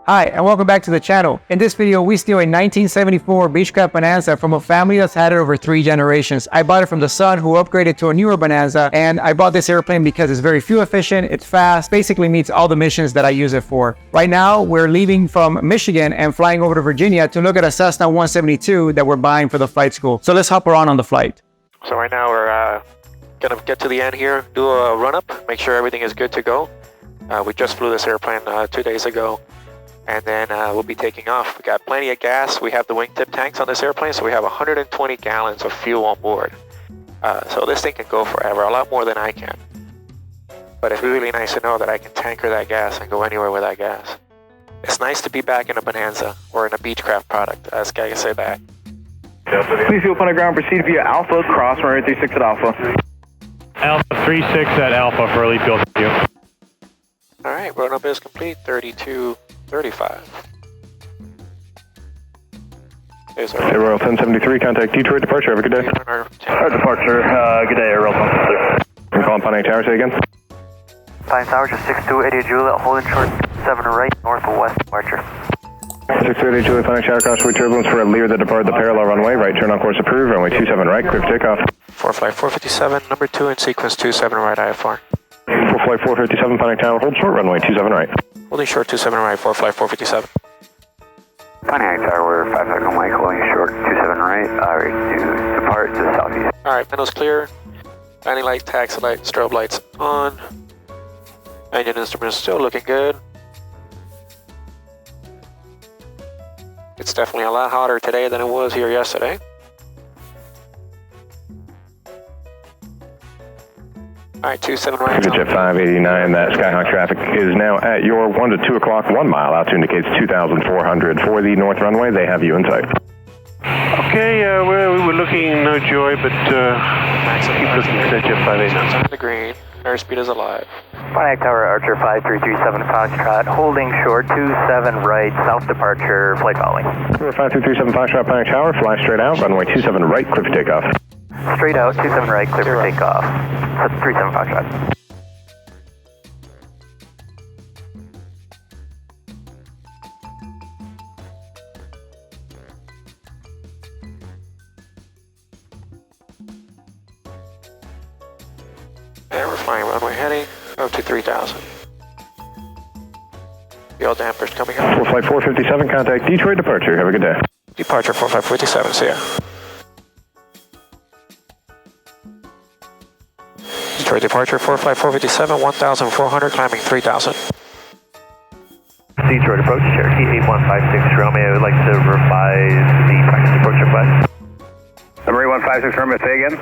Hi, and welcome back to the channel. In this video, we steal a 1974 Beechcraft Bonanza from a family that's had it over 3 generations. I bought it from the son who upgraded to a newer Bonanza, and I bought this airplane because it's very fuel efficient, it's fast, basically meets all the missions that I use it for. Right now, we're leaving from Michigan and flying over to Virginia to look at a Cessna 172 that we're buying for the flight school. So let's hop on the flight. So right now we're gonna get to the end here, do a run-up, make sure everything is good to go. We just flew this airplane 2 days ago. And then we'll be taking off. We got plenty of gas. We have the wingtip tanks on this airplane, so we have 120 gallons of fuel on board. So this thing can go forever, a lot more than I can. But it's really nice to know that I can tanker that gas and go anywhere with that gas. It's nice to be back in a Bonanza or in a Beechcraft product, as I can say that. Please fuel upon ground, proceed via Alpha, cross runway 36 at Alpha. Alpha 36 at Alpha for lead fuel. Thank you. All right, run-up is complete, 32:35. Hey, Royal 1073, contact Detroit departure, have a good day. Departure, good day, Royal 1073. I'm calling Pontiac Tower, say again. Pontiac Tower, just 6280 Juliet, holding short 7 right, northwest departure. 6280 Juliet, Pontiac Tower, crossway turbulence for a Lear that departed the parallel runway, right turn on course approved, runway 27 right, clear for takeoff. 45457, number 2 in sequence 27 right IFR. Flight 457, Pontiac Tower, hold short, runway 27 right. Holding short 27 right, 45457. Pontiac Tower, 5 second Mike, holding short 27 right, ready to depart to the southeast. Alright, windows clear. Landing light, taxi light, strobe lights on. Engine instruments still looking good. It's definitely a lot hotter today than it was here yesterday. Alright, 27 right. Jet 589, that Skyhawk traffic is now at your 1 to 2 o'clock, 1 mile. Altitude indicates 2,400 for the north runway. They have you in sight. Okay, we were looking no joy, but keep looking at Jet 589. On the green, airspeed is alive. Pontiac Tower, Archer 5337 Foxtrot, holding short 27 right, south departure, flight following. 5337 Foxtrot, Pontiac Tower, fly straight out, runway 27 right, clear for takeoff. Straight out, 27 right, clear for takeoff. That's 37 Foxtrot. And we're flying runway heading up to 3,000. The old dampers coming up. For flight 457, contact Detroit departure. Have a good day. Departure 4557, see ya. Detroit departure 45457, 1,400, climbing 3,000. Detroit approach, Cherokee 8156 Romeo, I would like to revise the practice approach request. Number 8156 Romeo, say again.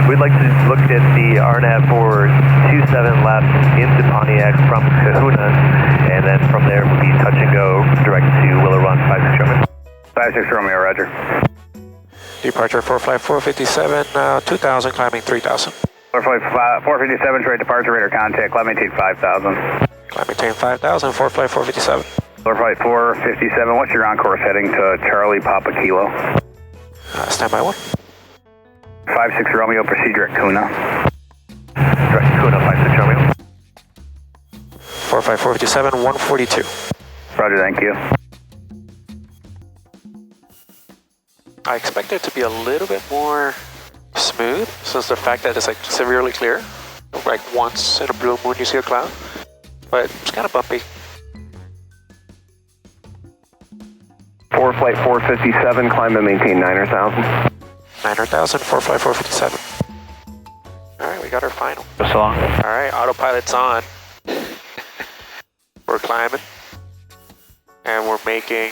We'd like to look at the RNAV for 27 left into Pontiac from Kahuna, and then from there we'll be touch and go direct to Willow Run 56 Romeo. 56 Romeo, roger. Departure 45457, 2,000, climbing 3,000. Flight 457, straight departure, radar contact, climb maintain 5,000. Climb maintain 5,000, flight 457. Flight 457, what's your on-course heading to Charlie Papa Kilo? Standby 1. 56 Romeo, proceed direct Kuna. Direct to Kahuna 56 Romeo. 45457, 142. Roger, thank you. I expect it to be a little bit more smooth, since the fact that it's like severely clear. Like once in a blue moon you see a cloud, but it's kind of bumpy. For flight 457, climb and maintain 9,000. 900,000, 45457. Alright, we got our final. So long. Alright, autopilot's on. We're climbing. And we're making,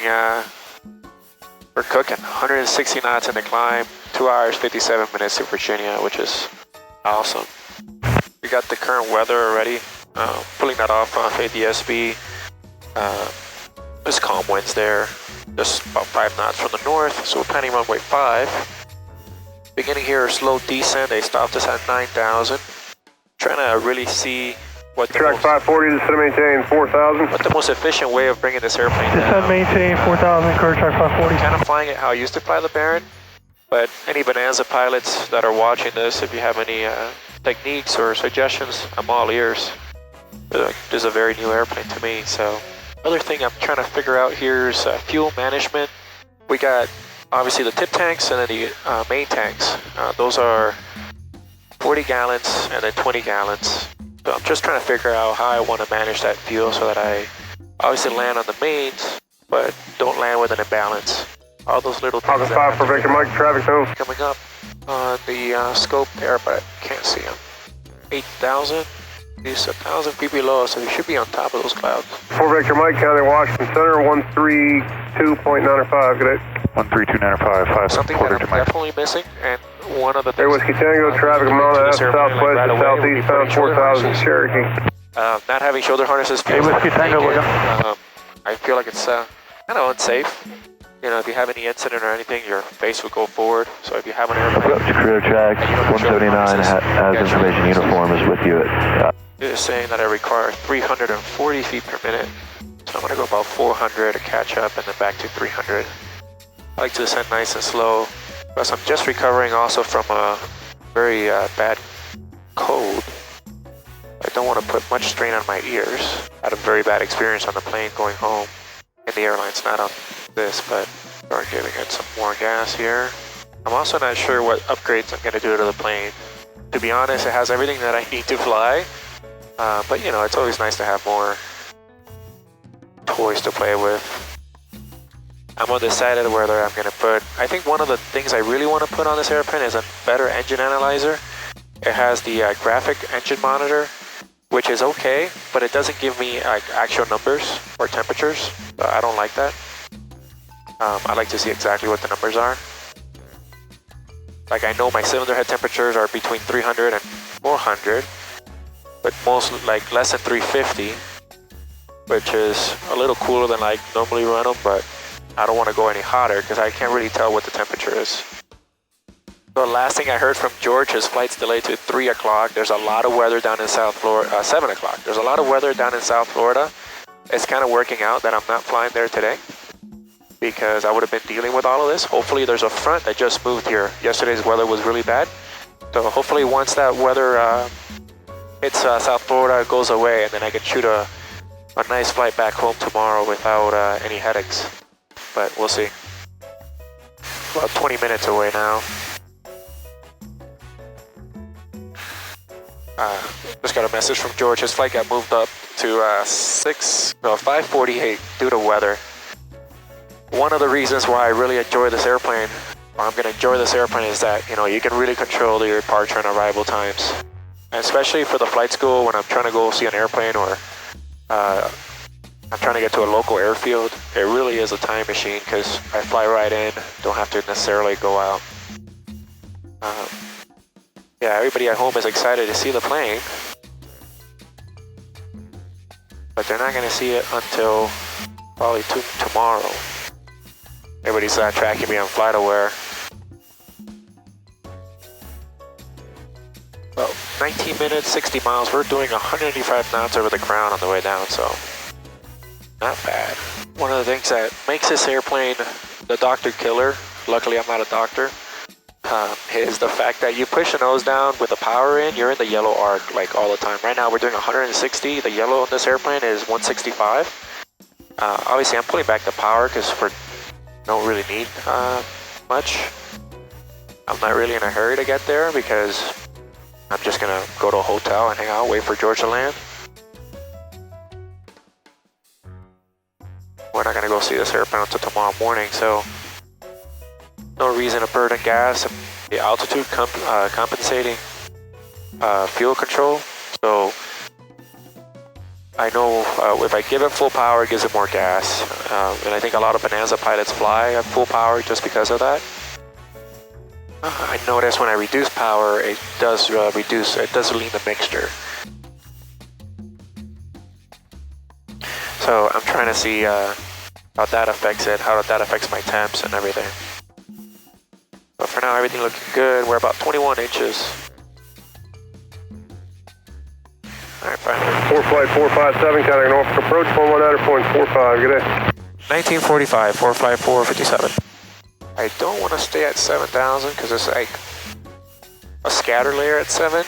we're cooking. 160 knots in the climb, 2 hours, 57 minutes to Virginia, which is awesome. We got the current weather already. Pulling that off on ADSB. There's calm winds there. Just about 5 knots from the north, so we're planning runway 5. Beginning here, slow descent. They stopped us at 9,000. Trying to really see what the Track 540, descend maintain 4,000. what the most efficient way of bringing this airplane down. Descend maintain 4,000, clear track 540. Kind of flying it how I used to fly the Baron, but any Bonanza pilots that are watching this, if you have any techniques or suggestions, I'm all ears. This is a very new airplane to me, so Other thing I'm trying to figure out here is fuel management. We got obviously the tip tanks and then the main tanks. Those are 40 gallons and then 20 gallons. So I'm just trying to figure out how I want to manage that fuel so that I obviously land on the mains, but don't land with an imbalance. All those little things. August 5 for Victor Mike, traffic zone. Coming up on the scope there, but I can't see them. 8,000. He's 1,000 feet below, so he should be on top of those clouds. 4 Victor Mike, County Washington Center, 132.95, good day. 132.95, Something that I'm definitely missing, and one of the Hey, things... Whiskey Tango, traffic Mona F, southwest and southeast, bound 4,000 Cherokee. Not having shoulder harnesses... Hey, Whiskey Tango, we're I feel like it's kind of unsafe. You know, if you have any incident or anything, your face would go forward. So if you have an airplane... Career track, 179 has information uniform is with you at... It is saying that I require 340 feet per minute. So I'm going to go about 400 to catch up and then back to 300. I like to descend nice and slow. Plus I'm just recovering also from a very bad cold. I don't want to put much strain on my ears. I had a very bad experience on the plane going home. And the airline's not on this, but start giving it some more gas here. I'm also not sure what upgrades I'm going to do to the plane. To be honest, it has everything that I need to fly. But you know, it's always nice to have more toys to play with. I'm undecided whether I'm going to put... I think one of the things I really want to put on this airplane is a better engine analyzer. It has the graphic engine monitor, which is okay, but it doesn't give me like actual numbers or temperatures. I don't like that. I like to see exactly what the numbers are. Like I know my cylinder head temperatures are between 300 and 400, but most like less than 350, which is a little cooler than like normally run them, but I don't want to go any hotter because I can't really tell what the temperature is. The last thing I heard from George, his flight's delayed to 3 o'clock. There's a lot of weather down in South Florida, 7 o'clock. There's a lot of weather down in South Florida. It's kind of working out that I'm not flying there today because I would have been dealing with all of this. Hopefully there's a front that just moved here. Yesterday's weather was really bad. So hopefully once that weather hits South Florida, it goes away, and then I can shoot a nice flight back home tomorrow without any headaches. But we'll see. About 20 minutes away now. Just got a message from George. His flight got moved up to 5:48 due to weather. One of the reasons why I really enjoy this airplane, or I'm going to enjoy this airplane, is that, you know, you can really control the departure and arrival times. And especially for the flight school, when I'm trying to go see an airplane or I'm trying to get to a local airfield, it really is a time machine because I fly right in, don't have to necessarily go out. Yeah, everybody at home is excited to see the plane, but they're not going to see it until probably tomorrow. Everybody's tracking me on FlightAware. Well, 19 minutes, 60 miles. We're doing 185 knots over the ground on the way down, so not bad. One of the things that makes this airplane the doctor killer, luckily I'm not a doctor, is the fact that you push the nose down with the power in, you're in the yellow arc like all the time. Right now we're doing 160. The yellow on this airplane is 165. Obviously I'm pulling back the power because we don't really need much. I'm not really in a hurry to get there because I'm just gonna go to a hotel and hang out, wait for George to land. We're not gonna go see this airplane until tomorrow morning, so no reason to burn gas. The altitude compensating fuel control. So I know if I give it full power, it gives it more gas. And I think a lot of Bonanza pilots fly at full power just because of that. I notice when I reduce power, it does lean the mixture. So I'm trying to see how that affects it, how that affects my temps and everything. But for now, everything looking good. We're about 21 inches. All right, fine. 4 flight 457, counting Norfolk approach, 119.45, good day. 1945, 45457. I don't want to stay at 7,000 because it's like a scatter layer at 7.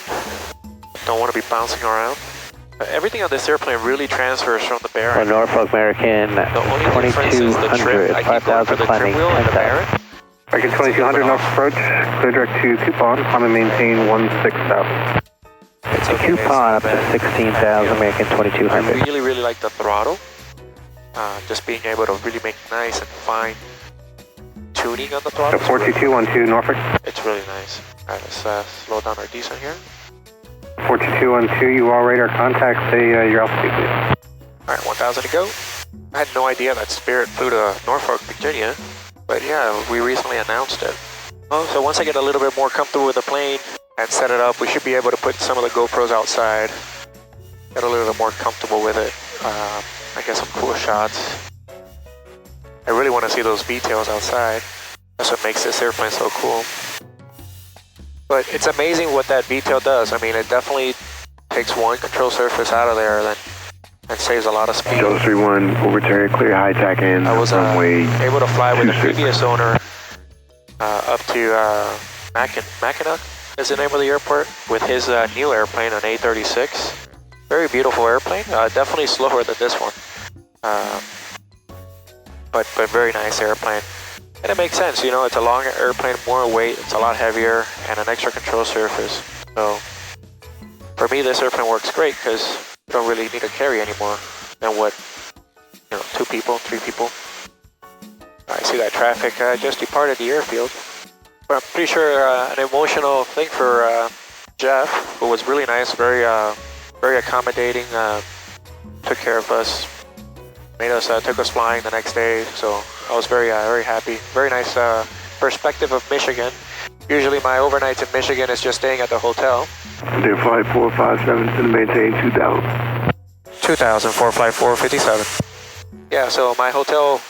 Don't want to be bouncing around. Everything on this airplane really transfers from the Baron. Norfolk American The only difference is the trim. I keep going for the trim wheel in the Baron. American 2200 North approach, clear direct to Coupon, climb and maintain 16,000. It's okay, Coupon up to 16,000, American I 2200. really like the throttle. Just being able to really make nice and fine tuning on the throttle. 42212 Norfolk. It's really nice. Alright, let's slow down our descent here. 42212, you all radar contact, say your altitude, please. Alright, 1,000 to go. I had no idea that Spirit flew to Norfolk, Virginia, but yeah, we recently announced it. Oh, so once I get a little bit more comfortable with the plane and set it up, we should be able to put some of the GoPros outside, get a little bit more comfortable with it. I get some cool shots. I really want to see those details outside. That's what makes this airplane so cool. But it's amazing what that detail does. I mean, it definitely takes one control surface out of there and saves a lot of speed. Joe 31, overturn, clear high tack in, I was runway able to fly with the 26. previous owner up to Mackinac is the name of the airport with his new airplane, an A36. Very beautiful airplane, definitely slower than this one. But very nice airplane. And it makes sense, you know, it's a longer airplane, more weight, it's a lot heavier, and an extra control surface. So, for me, this airplane works great because you don't really need to carry anymore than what, you know, 2 people, 3 people. I see that traffic just departed the airfield. But I'm pretty sure an emotional thing for Jeff, who was really nice, very accommodating, took care of us, took us flying the next day. So I was very happy. Very nice perspective of Michigan. Usually my overnights in Michigan is just staying at the hotel. Dear flight 457 to maintain 2,000. 2,000, 45457. Yeah, so my hotel,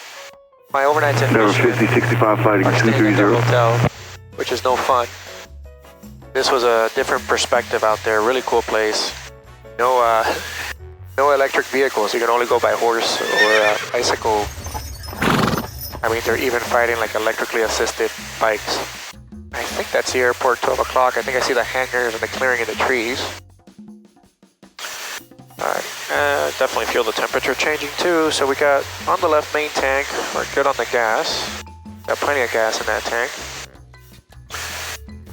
my overnights in Number Michigan 5065 fighting are staying at the 230. hotel, which is no fun. This was a different perspective out there. Really cool place. No electric vehicles. You can only go by horse or bicycle. I mean, they're even fighting like electrically assisted bikes. I think that's the airport, 12 o'clock. I think I see the hangars and the clearing in the trees. Alright, definitely feel the temperature changing too. So we got on the left main tank, we're good on the gas. Got plenty of gas in that tank.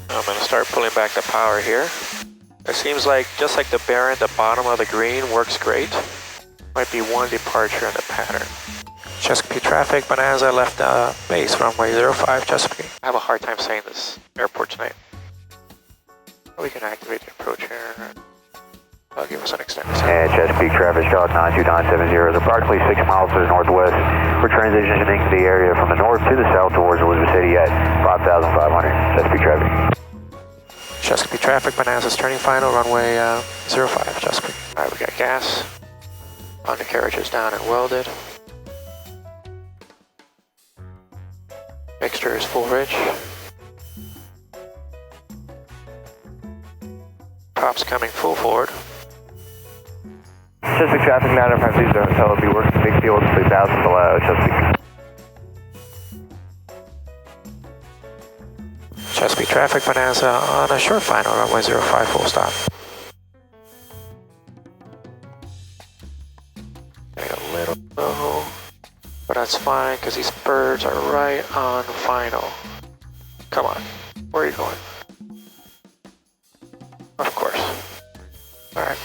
I'm gonna start pulling back the power here. It seems like, just like the Baron, the bottom of the green works great. Might be one departure in the pattern. Chesapeake traffic, Bonanza left base, runway 05, Chesapeake. I have a hard time saying this airport tonight. We can activate the approach here. I'll give us an extended. And Chesapeake traffic, Charlotte 92970 is approximately 6 miles to the northwest. We're transitioning the area from the north to the south towards Elizabeth City at 5,500. Chesapeake traffic. Chesapeake traffic, Bonanza's turning final, runway 05, Chesapeake. Alright, we got gas. Undercarriage is down and welded. Mixture is full rich. Props coming full forward. Chesapeake traffic 953 hotel will be working big field 3,000 below Chesapeake. Chesapeake traffic, Bonanza on a short final, runway 05, full stop. Getting a little low, but that's fine because these birds are right on final. Come on, where are you going? Of course. Alright.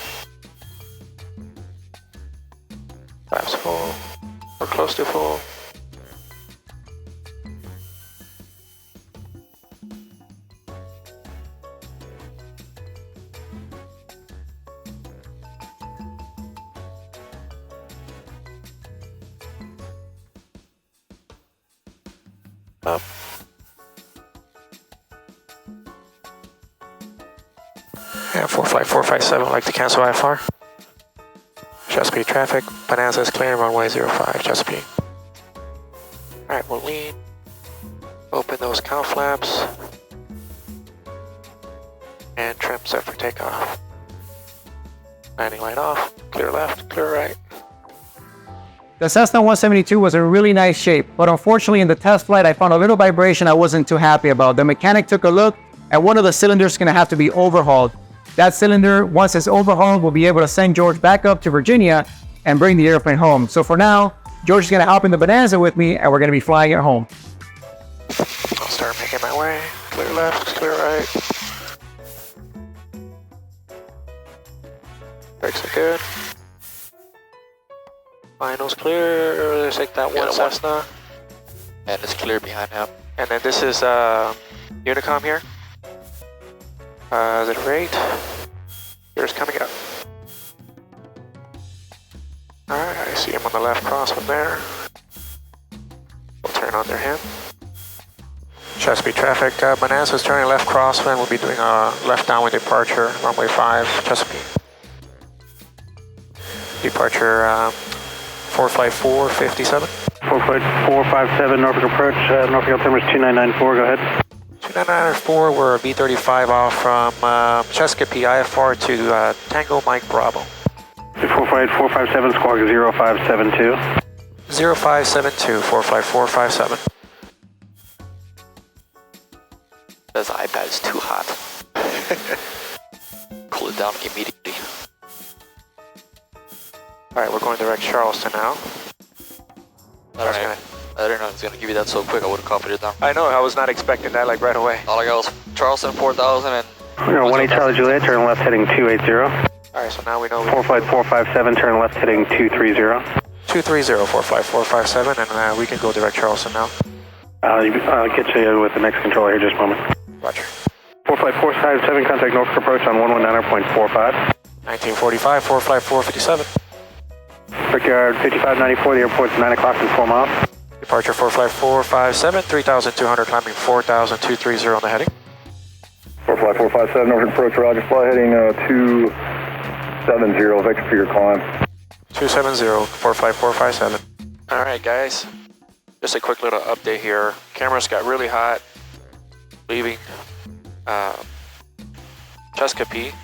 Flaps full, or close to full. Up. Yeah, flight 457, like to cancel IFR. Chesapeake traffic, Bonanza is clear, runway 05, Chesapeake. Alright, we'll lean. Open those cow flaps. And trim set for takeoff. Landing light off, clear left, clear right. The Cessna 172 was in really nice shape, but unfortunately in the test flight I found a little vibration I wasn't too happy about. The mechanic took a look, and one of the cylinders is going to have to be overhauled. That cylinder, once it's overhauled, will be able to send George back up to Virginia and bring the airplane home. So for now, George is going to hop in the Bonanza with me, and we're going to be flying it home. I'll start making my way. Clear left, clear right. Brakes are good. Finals clear. There's like that one Cessna. And it's clear behind him. And then this is Unicom here. Is it right? Here's coming up. Alright, I see him on the left crosswind there. We'll turn on their hand. Chesapeake traffic, Bonanza's turning left crosswind. We'll be doing a left downwind departure, runway 5, Chesapeake. Departure 45457. 45457, Norfolk approach, Norfolk altimeter is 2994, go ahead. 2994, we're V35 off from Chesapeake IFR to Tango Mike Bravo. 457, squawk 0572. 0572, 45457. This iPad is too hot. Cool it down immediately. Alright, we're going direct Charleston now. I didn't know it was going to give you that so quick. I would have copied it down. I know, I was not expecting that like right away. All I got was Charleston 4000 and... We're going 18 Charlie Juliet, turn left heading 280. Alright, so now we know... 45457, turn left heading 230. 230, 45457, and we can go direct Charleston now. I'll get you with the next controller here just a moment. Roger. 45457, contact Norfolk approach on 119.45. 1945, 45457. Brickyard 5594, the airport's 9 o'clock and 4 miles. Departure 45457, 3200, climbing 4230 on the heading. 45457, Norfolk approach, roger, fly heading 270, vector for your climb. 270, 45457. Alright guys, just a quick little update here. Cameras got really hot, leaving Chesapeake.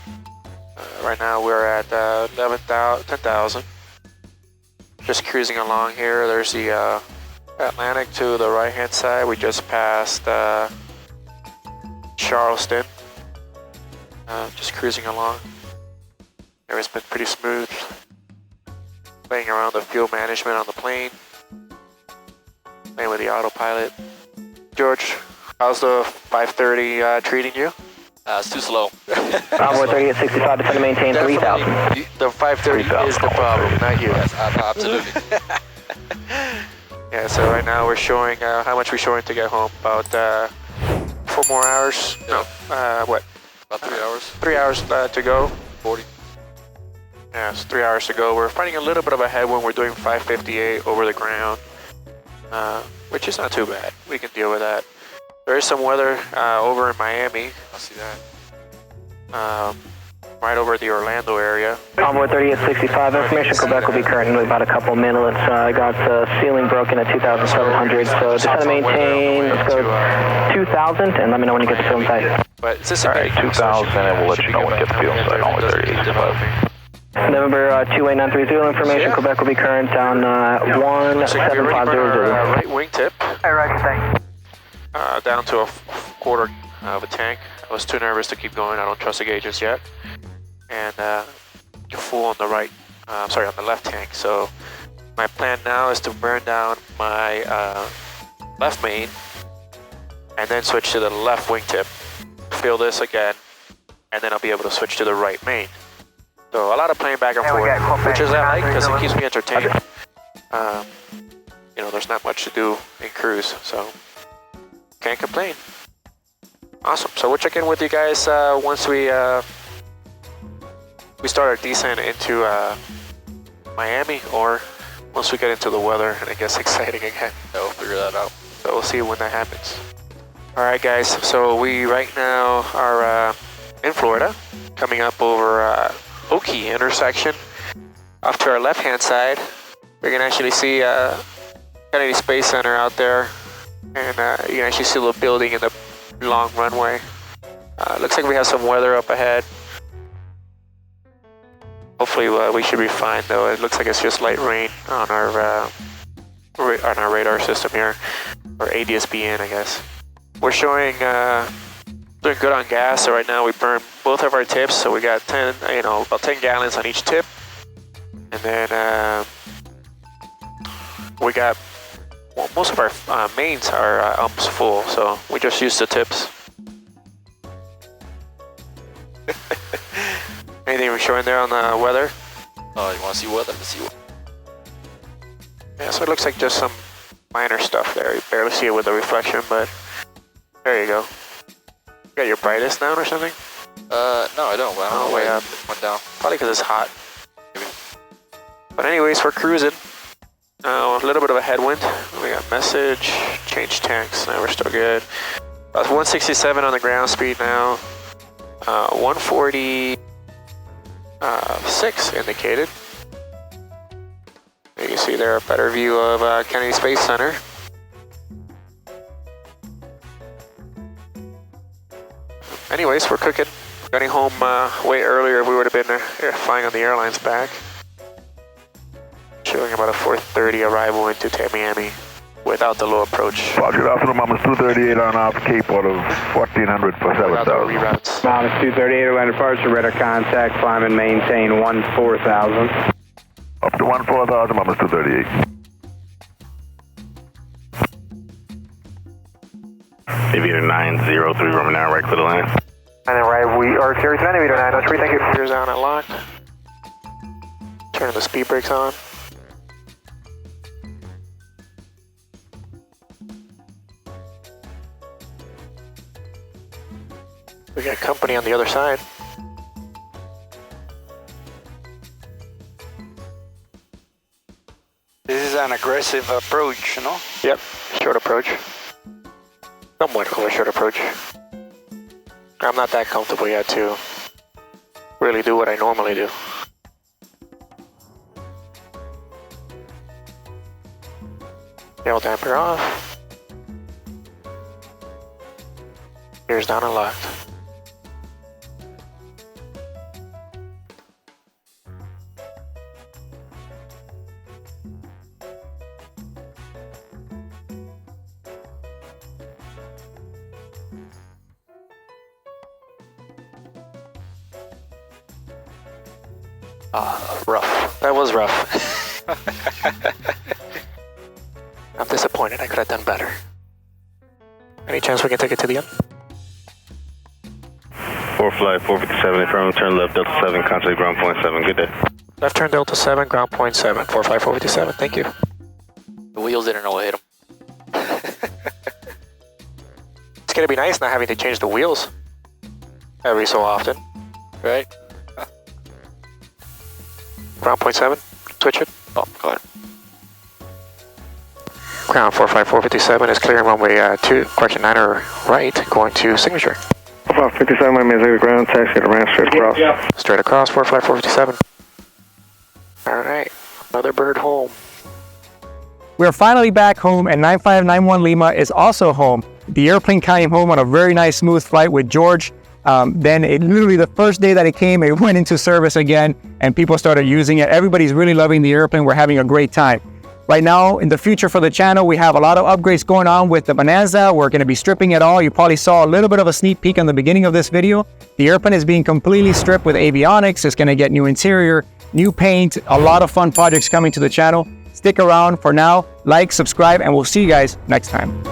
Right now we're at 10,000. Just cruising along here. There's the Atlantic to the right hand side. We just passed Charleston. Just cruising along. Everything's been pretty smooth. Playing around the fuel management on the plane. Playing with the autopilot. George, how's the 530 treating you? It's too slow. Bravo 30 at 65, descend to maintain 3000. The 530 is the problem, not you. Yes, absolutely. Yeah, so right now we're showing, how much we're showing to get home? About 4 more hours? No, what? About 3 hours. 3 hours to go. 40. Yeah, it's 3 hours to go. We're fighting a little bit of a headwind. We're doing 558 over the ground, which is not too bad. We can deal with that. There is some weather over in Miami. I see that. Right over the Orlando area. Envoy 30 at 65, information Quebec will be current in about a couple minutes. I got ceiling broken at 2,700, so just to maintain, let's go 2,000, and let me know when you get the fuel inside. But is this Alright, 2,000, and we'll let you know when you get the fuel inside, only 3865. November 28930, information Quebec will be current on 17500. Right wingtip. Hey, Roger, thanks. Down to a quarter of a tank. I was too nervous to keep going. I don't trust the gauges yet. And full on the right, on the left tank. So my plan now is to burn down my left main and then switch to the left wingtip. Fill this again, and then I'll be able to switch to the right main. So a lot of playing back and forth, which is I like because it keeps me entertained. You know, there's not much to do in cruise, so can't complain. Awesome. So we'll check in with you guys once we start our descent into Miami, or once we get into the weather and it gets exciting again. Yeah, we'll figure that out. So we'll see when that happens. All right, guys. So we right now are in Florida, coming up over Oki intersection. Off to our left-hand side, we can actually see Kennedy Space Center out there, and you can actually see the building in the long runway. Looks like we have some weather up ahead. Hopefully we should be fine though. It looks like it's just light rain on our radar system here, or ADS-BN I guess. We're showing doing good on gas, so right now we burn both of our tips. So we got 10, about 10 gallons on each tip. And then we got, well, most of our mains are umps full, so we just use the tips. Anything we're showing there on the weather? Oh, you want to see weather? Let's see what. Yeah, so it looks like just some minor stuff there. You barely see it with the reflection, but there you go. You got your brightest down or something? No, I don't. But I don't know way why up. it went down. Probably because it's hot. Maybe. But anyways, we're cruising. A little bit of a headwind. We got message, change tanks. Now we're still good. That's 167 on the ground speed now. 146 indicated. You can see there a better view of Kennedy Space Center. Anyways, we're cooking. Getting home way earlier. We would have been flying on the airlines back. Showing about a 4:30 arrival into Miami without the low approach. Roger, after Mamas 238 on off Cape out of 1400 for Without the 7000. reroutes. Mamas 238, land departure, radar contact, climb and maintain 14,000. Up to 14,000, Mamas 238. Aviator 903, Roman 9, right for the line. And then right, we are carrying Aviator 903, thank you. Gears down and locked. Turning the speed brakes on. We got company on the other side. This is an aggressive approach, no? Yep, short approach. Somewhat of a short approach. I'm not that comfortable yet to really do what I normally do. Tail damper off. Gears down and locked. Rough. That was rough. I'm disappointed. I could have done better. Any chance we can take it to the end? 4 flight, 457, affirmative, turn left, Delta 7, contact ground point 7. Good day. Left turn Delta 7, ground point 7, 45457. Thank you. The wheels didn't know what hit them. It's gonna be nice not having to change the wheels every so often. Right? Ground point 7, switch it. Oh, go ahead. Ground 45457 is clearing runway 2, 9 right, going to signature. 57, my man's ground, taxi to ramp straight across. Straight across, 45457. Alright, another bird home. We're finally back home, and 9591 Lima is also home. The airplane came home on a very nice, smooth flight with George. Then literally the first day that it came, it went into service again, and people started using it. Everybody's really loving the airplane. We're having a great time. Right now, in the future for the channel, we have a lot of upgrades going on with the Bonanza. We're going to be stripping it all. You probably saw a little bit of a sneak peek on the beginning of this video. The airplane is being completely stripped with avionics. It's going to get new interior, new paint, a lot of fun projects coming to the channel. Stick around for now, like, subscribe, and we'll see you guys next time.